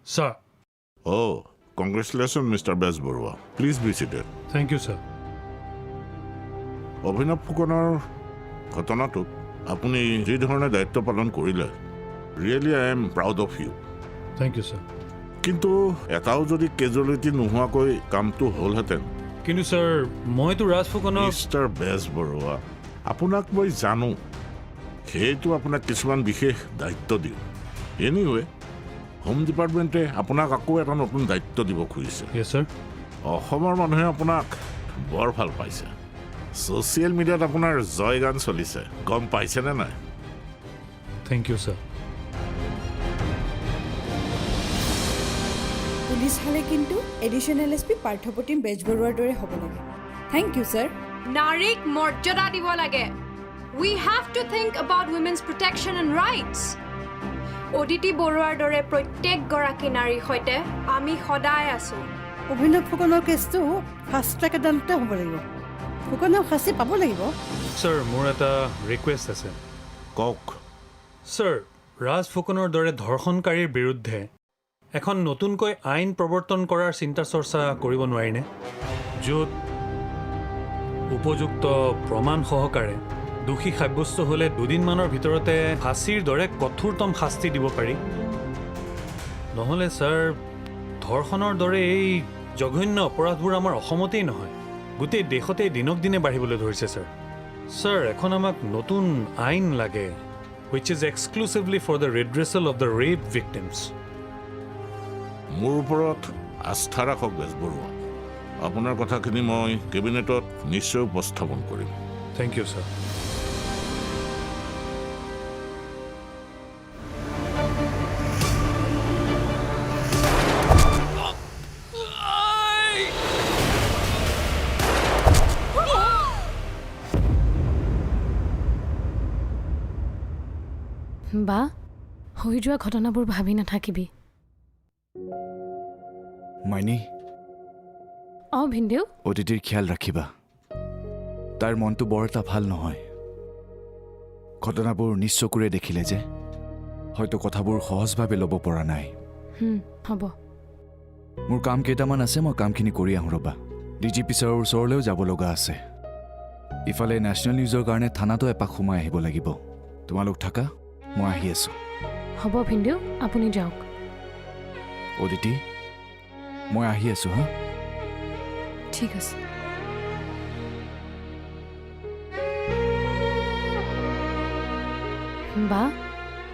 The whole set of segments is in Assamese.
Sir. Oh, congratulations, Mr. Besborua. Please be seated. Thank you, sir. অভিনৱ ফুকনৰ ঘটনাটোত আপুনি যি ধৰণে দায়িত্ব পালন কৰিলে really I am proud of you. Thank you, sir. কিন্তু এটাও যদি কেজুৱেলিটি নোহোৱাকৈ কামটো হ'লহেঁতেন। কিন্তু স্যাৰ মইতো ৰাজ ফুকনক মিষ্টাৰ বেজবৰুৱা আপোনাক মই জানো সেইটো আপোনাক কিছুমান বিশেষ দায়িত্ব দিওঁ। এনিৱে হোম ডিপাৰ্টমেণ্টে আপোনাক আকৌ এটা নতুন দায়িত্ব দিব খুজিছে। Yes, sir. অসমৰ মানুহে আপোনাক বৰ ভাল পাইছে। ছ'চিয়েল মিডিয়াত আপোনাৰ জয়গান চলিছে, গম পাইছেনে নাই? Thank you, sir. পুলিচ হ'লে কিন্তু এডিশ্যনেল এছ পি পাৰ্থপ্ৰতিম বেজবৰুৱাৰ দৰে হ'ব লাগে। Thank you sir. নাৰীক মৰ্যাদা দিব লাগে। We have to think about women's protection and rights. Aditi বৰুৱাৰ দৰে প্ৰত্যেকগৰাকী নাৰীৰ সৈতে আমি সদায় আছোঁ। অভিনৱ ফুকনৰ কেছটো ফাষ্ট ট্ৰেক আদালতে হ'ব লাগিব। ফুকনক শাস্তি পাব লাগিব। স্যাৰ মোৰ এটা ৰিকুৱেষ্ট আছে। কওক। স্যাৰ ৰাজ ফুকনৰ দৰে ধৰ্ষণকাৰীৰ বিৰুদ্ধে এখন নতুনকৈ আইন প্ৰৱৰ্তন কৰাৰ চিন্তা চৰ্চা কৰিব নোৱাৰিনে, য'ত উপযুক্ত প্ৰমাণ সহকাৰে দোষী সাব্যস্ত হ'লে দুদিনমানৰ ভিতৰতে ফাঁচীৰ দৰে কঠোৰতম শাস্তি দিব পাৰি। নহ'লে ছাৰ ধৰ্ষণৰ দৰে এই জঘন্য অপৰাধবোৰ আমাৰ অসমতেই নহয় গোটেই দেশতেই দিনক দিনে বাঢ়িবলৈ ধৰিছে। ছাৰ এখন আমাক নতুন আইন লাগে which is exclusively for the redressal of the rape victims. মোৰ ওপৰত আস্থা ৰাখক বেজবৰুৱা। আপোনাৰ কথাখিনি মই কেবিনেটত নিশ্চয় উপস্থাপন কৰিম। Thank you, sir. বা হৈ যোৱা ঘটনাবোৰ ভাবি নাথাকিবি। মাইনী ভিনদেউ অদিতিৰ খিয়াল ৰাখিবা। তাইৰ মনটো বৰ এটা ভাল নহয়। ঘটনাবোৰ নিজ চকুৰে দেখিলে যে হয়তো কথাবোৰ সহজভাৱে ল'ব পৰা নাই। হ'ব। মোৰ কাম কেইটামান আছে, মই কামখিনি কৰি আহোঁ ৰ'বা। DGP ছাৰৰ ওচৰলৈও যাব লগা আছে। ইফালে নেশ্যনেল নিউজৰ কাৰণে থানাতো এপাক সোমাই আহিব লাগিব। তোমালোক থাকা, মই আহি আছোঁ। হ'ব ভিনদেউ, আপুনি যাওক। অদিতি মই আহি আছোঁ হা। ঠিক আছে। বা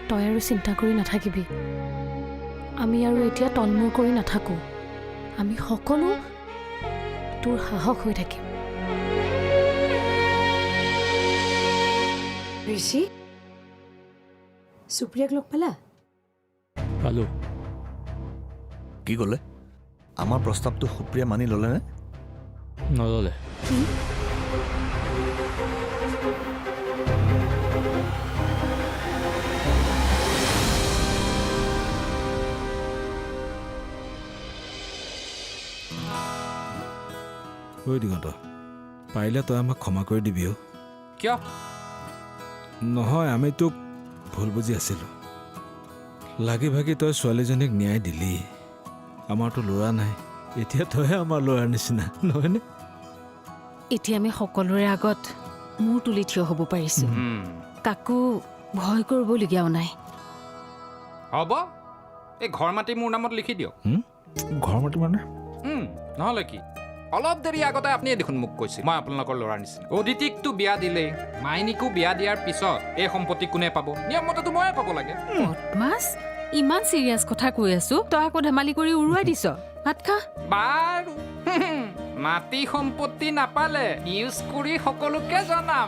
তই আৰু চিন্তা কৰি নাথাকিবি। আমি আৰু এতিয়া তন্মূৰ কৰি নাথাকোঁ। আমি সকলো তোৰ সাহস হৈ থাকিম। ঋষি সুপ্ৰিয়াক লগ পালা? পালোঁ। কি ক'লে? আমাৰ প্ৰস্তাৱটো সুপ্ৰিয়া মানি ল'লেনে? নল'লে। ঐ দিগন্ত, পাৰিলে তই আমাক ক্ষমা কৰি দিবি অ'। কিয়? নহয়, আমি তোক ভুল বুজি আছিলোঁ। লাগি ভাগি তই ছোৱালীজনীক ন্যায় দিলি। আমাৰতো ল'ৰা নাই, এতিয়া তইহে আমাৰ ল'ৰাৰ নিচিনা, নহয়নে? এতিয়া আমি সকলোৰে আগত মূৰ তুলি থিয় হ'ব পাৰিছোঁ। কাকো ভয় কৰিবলগীয়াও নাই। হ'ব, এই ঘৰ মাটি মোৰ নামত লিখি দিয়ক। ঘৰ মাটি মানে? নহ'লে কি, অলপ দেৰি আগতে আপুনিয়ে দেখোন মোক কৈছিল মই আপোনালোকৰ ল'ৰাৰ নিচিনা। অদিতিকটো বিয়া দিলেই, মাইনীকো বিয়া দিয়াৰ পিছত এই সম্পত্তি কোনে পাব? নিয়ম মতেতো ময়ে পাব লাগে। বদমাছ, ইমান চিৰিয়াছ কথা কৈ আছো, তই আকৌ ধেমালি কৰি উৰুৱাই দিছ। ভাত খা। বাৰু মাটি সম্পত্তি নাপালে নিউজ কৰি সকলোকে জনাম।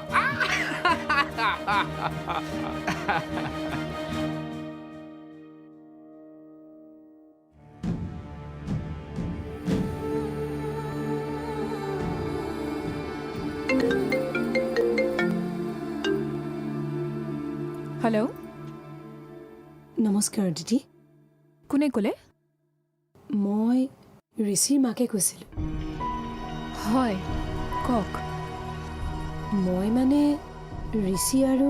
হেল্ল', নমস্কাৰ দিদি। কোনে ক'লে? মই ঋষিৰ মাকে কৈছিলোঁ। হয়, কওক। মই মানে ঋষি আৰু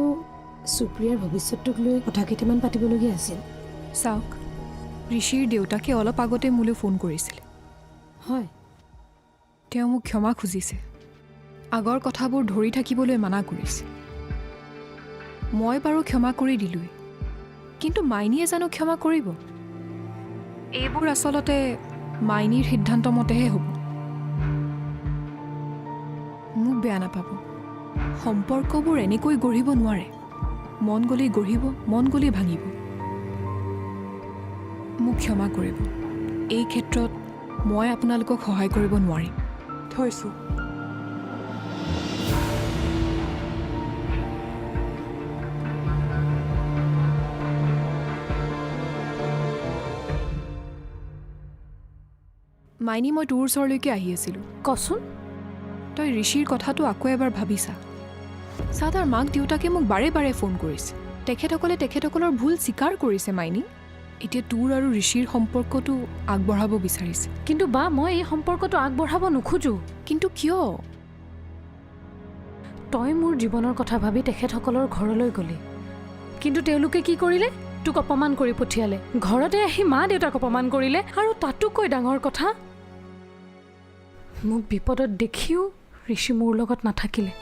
সুপ্ৰিয়াৰ ভৱিষ্যতটোক লৈ কথা কেইটামান পাতিবলগীয়া আছিল। চাওক, ঋষিৰ দেউতাকে অলপ আগতে মোলৈ ফোন কৰিছিলে। হয়, তেওঁ মোক ক্ষমা খুজিছে, আগৰ কথাবোৰ ধৰি থাকিবলৈ মানা কৰিছে। মই বাৰু ক্ষমা কৰি দিলোঁৱেই, কিন্তু মাইনীয়ে জানো ক্ষমা কৰিব? এইবোৰ আচলতে মাইনীৰ সিদ্ধান্ত মতেহে হ'ব। মোক বেয়া নাপাব, সম্পৰ্কবোৰ এনেকৈ গঢ়িব নোৱাৰে। মন গ'লেই গঢ়িব, মন গ'লেই ভাঙিব। মোক ক্ষমা কৰিব, এই ক্ষেত্ৰত মই আপোনালোকক সহায় কৰিব নোৱাৰিম। থৈছোঁ। মাইনী, মই তোৰ ওচৰলৈকে আহি আছিলোঁ। কচোন। তই ঋষিৰ কথাটো আকৌ এবাৰ ভাবিছা। চা, তাৰ মাক দেউতাকে মোক বাৰে বাৰে ফোন কৰিছে। তেখেতসকলে তেখেতসকলৰ ভুল স্বীকাৰ কৰিছে মাইনী। এতিয়া তোৰ আৰু ঋষিৰ সম্পৰ্কটো আগবঢ়াব বিচাৰিছে। কিন্তু বা, মই এই সম্পৰ্কটো আগবঢ়াব নোখোজো। কিন্তু কিয়? তই মোৰ জীৱনৰ কথা ভাবি তেখেতসকলৰ ঘৰলৈ গ'লি, কিন্তু তেওঁলোকে কি কৰিলে? তোক অপমান কৰি পঠিয়ালে। ঘৰতে আহি মা দেউতাক অপমান কৰিলে, আৰু তাতোকৈ ডাঙৰ কথা, মোক বিপদত দেখিও ঋষি মোৰ লগত নাথাকিলে।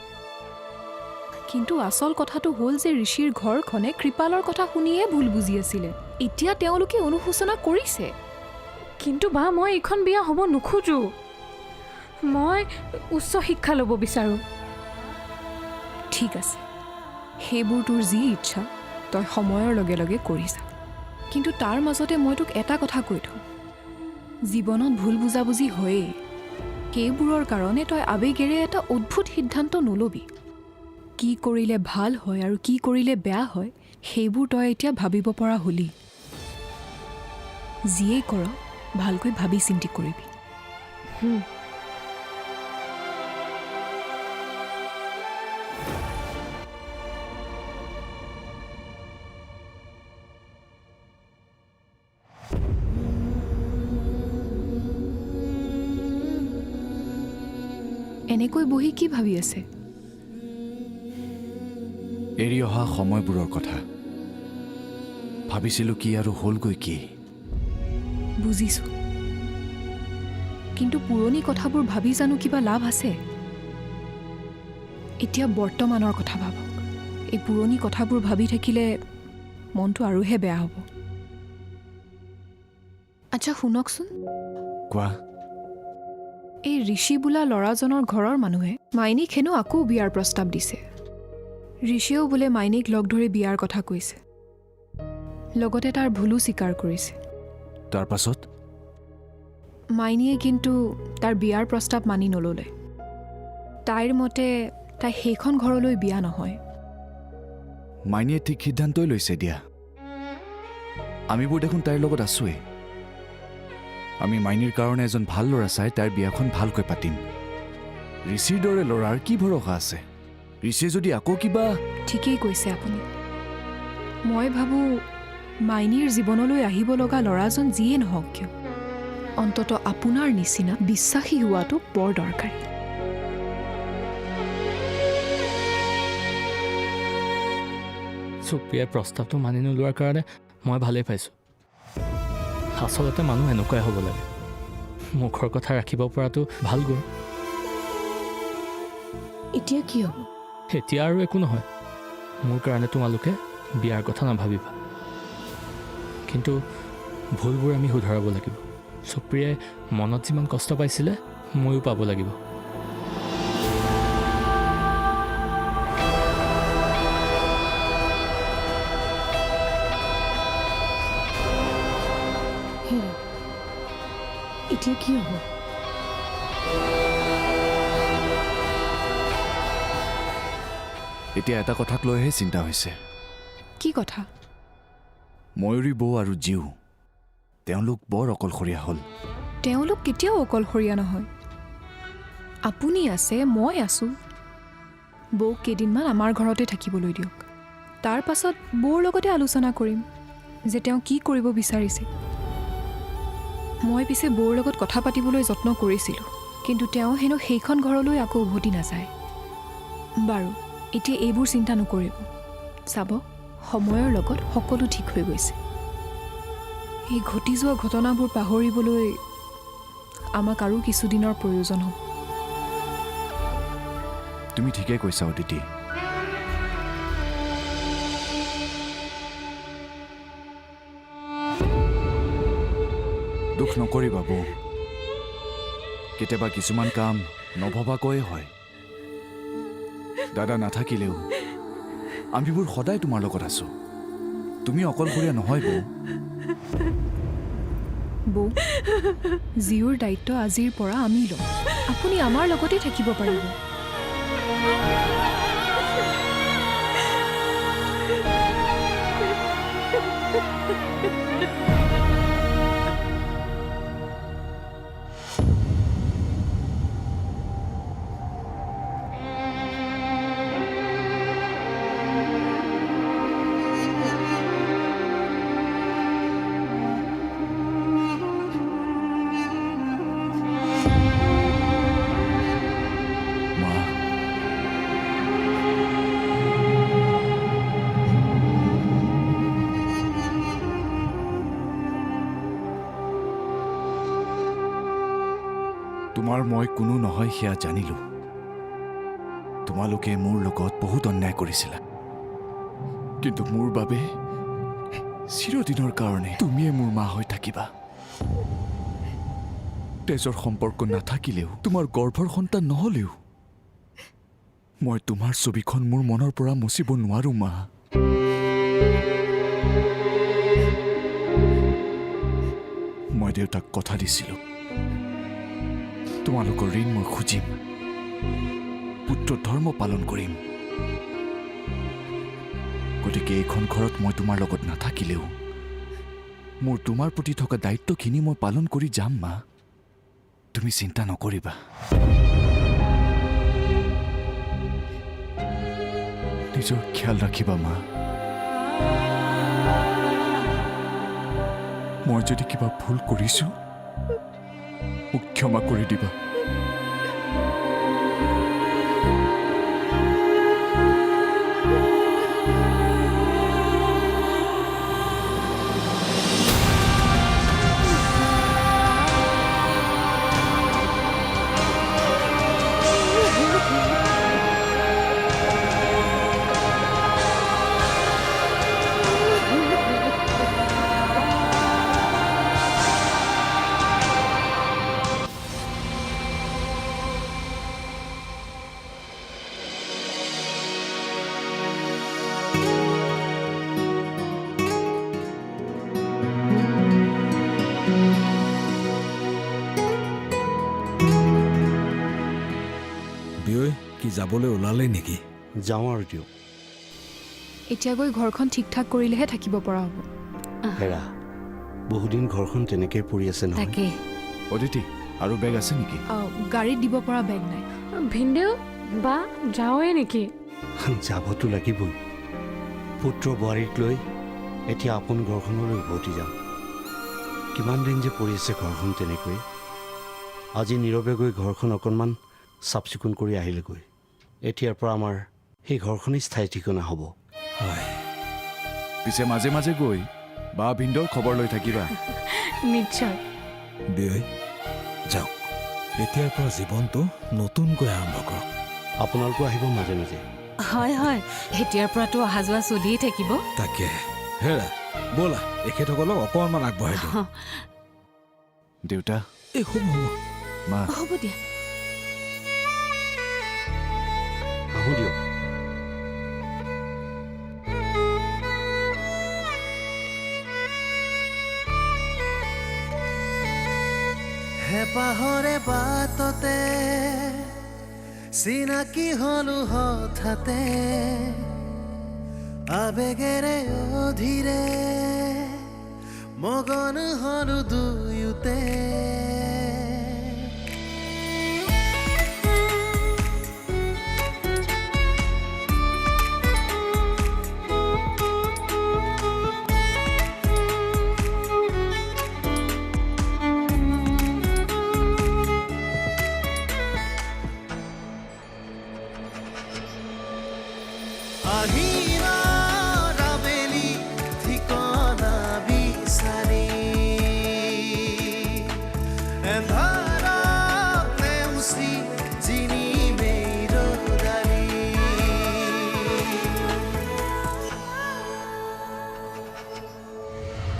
কিন্তু আচল কথাটো হ'ল যে ঋষিৰ ঘৰখনে কৃপালৰ কথা শুনিয়ে ভুল বুজি আছিলে। এতিয়া তেওঁলোকে অনুশোচনা কৰিছে। কিন্তু বা, মই এইখন বিয়া হ'ব নোখোজো। মই উচ্চ শিক্ষা ল'ব বিচাৰোঁ। ঠিক আছে, সেইবোৰ তোৰ যি ইচ্ছা তই সময়ৰ লগে লগে কৰি যা। কিন্তু তাৰ মাজতে মই তোক এটা কথা কৈ থওঁ, জীৱনত ভুল বুজাবুজি হয়েই। সেইবোৰৰ কাৰণে তই আৱেগেৰে এটা অদ্ভুত সিদ্ধান্ত নল'বি। কি কৰিলে ভাল হয় আৰু কি কৰিলে বেয়া হয়, সেইবোৰ তই এতিয়া ভাবিব পৰা হলি। যিয়েই কৰ, ভালকৈ ভাবি চিন্তি কৰিবি। এনেকৈ বহি কি ভাবি আছে? এৰি অহা সময়বোৰৰ কথা ভাবিছিলোঁ, কি আৰু হ'লগৈ কি। বুজিছোঁ, কিন্তু পুৰণি কথাবোৰ ভাবি জানো কিবা লাভ আছে? এতিয়া বৰ্তমানৰ কথা ভাবক। এই পুৰণি কথাবোৰ ভাবি থাকিলে মনটো আৰুহে বেয়া হ'ব। আচ্ছা শুনকচোন, কোৱা। এই ঋষি বোলা ল'ৰাজনৰ ঘৰৰ মানুহে মাইনীক হেনো আকৌ বিয়াৰ প্ৰস্তাৱ দিছে। ঋষিয়েও বোলে মাইনীক লগ ধৰি বিয়াৰ কথা কৈছে, লগতে তাৰ ভুলো স্বীকাৰ কৰিছে। তাৰ পাছত মাইনীয়ে কিন্তু তাৰ বিয়াৰ প্ৰস্তাৱ মানি নল'লে। তাইৰ মতে তাই সেইখন ঘৰলৈ বিয়া নহয়। মাইনীয়ে ঠিক সিদ্ধান্তই লৈছে দিয়া। আমিবোৰ দেখোন তাইৰ লগত আছোৱেই। আমি মাইনীৰ কাৰণে এজন ভাল ল'ৰা চাই তাইৰ বিয়াখন ভালকৈ পাতিম। ঋষিৰ দৰে ল'ৰাৰ কি ভৰসা আছে? ঋষিয়ে যদি আকৌ কিবা... ঠিকেই কৈছে আপুনি। মই ভাবোঁ মাইনীৰ জীৱনলৈ আহিব লগা ল'ৰাজন যিয়ে নহওক কিয়, অন্তত আপোনাৰ নিচিনা বিশ্বাসী হোৱাটো বৰ দৰকাৰী। সুপ্ৰিয়াৰ প্ৰস্তাৱটো মানি নোলোৱাৰ কাৰণে মই ভালেই পাইছোঁ। আচলতে মানুহ এনেকুৱাই হ'ব লাগে, মুখৰ কথা ৰাখিব পৰাটো ভাল গুণ। এতিয়া কি হ'ব? এতিয়া আৰু একো নহয়। মোৰ কাৰণে তোমালোকে বিয়াৰ কথা নাভাবিবা, কিন্তু ভুলবোৰ আমি শুধৰাব লাগিব। সুপ্ৰিয়াই মনত যিমান কষ্ট পাইছিলে, ময়ো পাব লাগিব। এতিয়া কি হ'ব? এতিয়া এটা কথাক লৈহে চিন্তা হৈছে। কি কথা? ময়ূৰী বৌ আৰু জীউ, তেওঁলোক বৰ অকলশৰীয়া হ'ল। তেওঁলোক কেতিয়াও অকলশৰীয়া নহয়। আপুনি আছে, মই আছোঁ। বৌক কেইদিনমান আমাৰ ঘৰতে থাকিবলৈ দিয়ক। তাৰ পাছত বৌৰ লগতে আলোচনা কৰিম যে তেওঁ কি কৰিব বিচাৰিছে। মই পিছে বৌৰ লগত কথা পাতিবলৈ যত্ন কৰিছিলোঁ, কিন্তু তেওঁ হেনো সেইখন ঘৰলৈ আকৌ উভতি নাযায়। বাৰু, এতিয়া এইবোৰ চিন্তা নকৰিব। চাব, সময়ৰ লগত সকলো ঠিক হৈ গৈছে। এই ঘটি যোৱা ঘটনাবোৰ পাহৰিবলৈ আমাক আৰু কিছুদিনৰ প্ৰয়োজন হ'ব। তুমি ঠিকেই কৈছা অদিতি। দুখ নকৰিবা বৌ, কেতিয়াবা কিছুমান কাম নভবাকৈয়ে হয়। দাদা নাথাকিলেও আমিবোৰ সদায় তোমাৰ লগত আছো। তুমি অকলশৰীয়া নহয় বৌ। বৌ, জীউৰ দায়িত্ব আজিৰ পৰা আমি ল'ম। আপুনি আমাৰ লগতে থাকিব পাৰিব। মা, তোমাৰ মই কোনো নহয় সেয়া জানিলো। তোমালোকে মোৰ লগত বহুত অন্যায় কৰিছিলা, কিন্তু মোৰ বাবে চিৰদিনৰ কাৰণে তুমিয়ে মোৰ মা হৈ থাকিবা। তেজৰ সম্পৰ্ক নাথাকিলেও, তোমাৰ গৰ্ভৰ সন্তান নহলেও, মই তোমাৰ ছবিখন মোৰ মনৰ পৰা মুচিব নোৱাৰো মা। মই দেউতাক কথা দিছিলো, তোমালোকৰ ঋণ মই খুজিম, পুত্ৰ ধৰ্ম পালন কৰিম। গতিকে এইখন ঘৰত মই তোমাৰ লগত নাথাকিলেও মোৰ তোমাৰ প্ৰতি থকা দায়িত্বখিনি মই পালন কৰি যাম মা। তুমি চিন্তা নকৰিবা। নিজৰ খিয়াল ৰাখিবা মা। মই যদি কিবা ভুল কৰিছো মোক ক্ষমা কৰি দিবা। বিয়ৈ, কি যাবলৈ ওলালে নেকি? যাওঁ আৰু দিয়ক। এতিয়া গৈ ঘৰখন ঠিক ঠাক কৰিলেহে থাকিব পৰা হ'ব। হেৰা, বহুদিন ঘৰখন তেনেকৈ পৰি আছে নহয়। তাকে অদিতি, আৰু বেগ আছে নেকি? গাড়ীত দিব পৰা বেগ নাই। ভিনদেউ বা যাওঁৱে নেকি? যাবতো লাগিবই। পুত্ৰ বোৱাৰীক লৈ এতিয়া আপোন ঘৰখনলৈ উভতি যাম। কিমান দিন যে পৰি আছে ঘৰখন তেনেকৈ। আজি নীৰৱে গৈ ঘৰখন অকণমান চাফ চিকুণ কৰি আহিলেগৈ। এতিয়াৰ পৰা আমাৰ সেই ঘৰখনেই স্থায়ী ঠিকনা হ'ব। হয়, পিছে মাজে মাজে গৈ বা ভিন্দৰ খবৰ লৈ থাকিবা। নিশ্চয়। বিয়ৈ যাওক, এতিয়াৰ পৰা জীৱনটো নতুনকৈ আৰম্ভ কৰক। আপোনালোকো আহিব মাজে মাজে। হয় হয়, এতিয়াৰ পৰাতো অহা যোৱা চলিয়েই থাকিব। তাকে হেৰা, ব'লা এখেতসকলক অকণমান আগবঢ়াই দিওঁ। দেউতা, এই হ'ব হ'ব, মা, হ'ব দিয়া। আহোঁ দিয়ক। হেঁপাহৰে বাটতে চিনাকি হলো হঠাতে, আবেগেৰে অধীৰে মগন হলো দুয়োতে।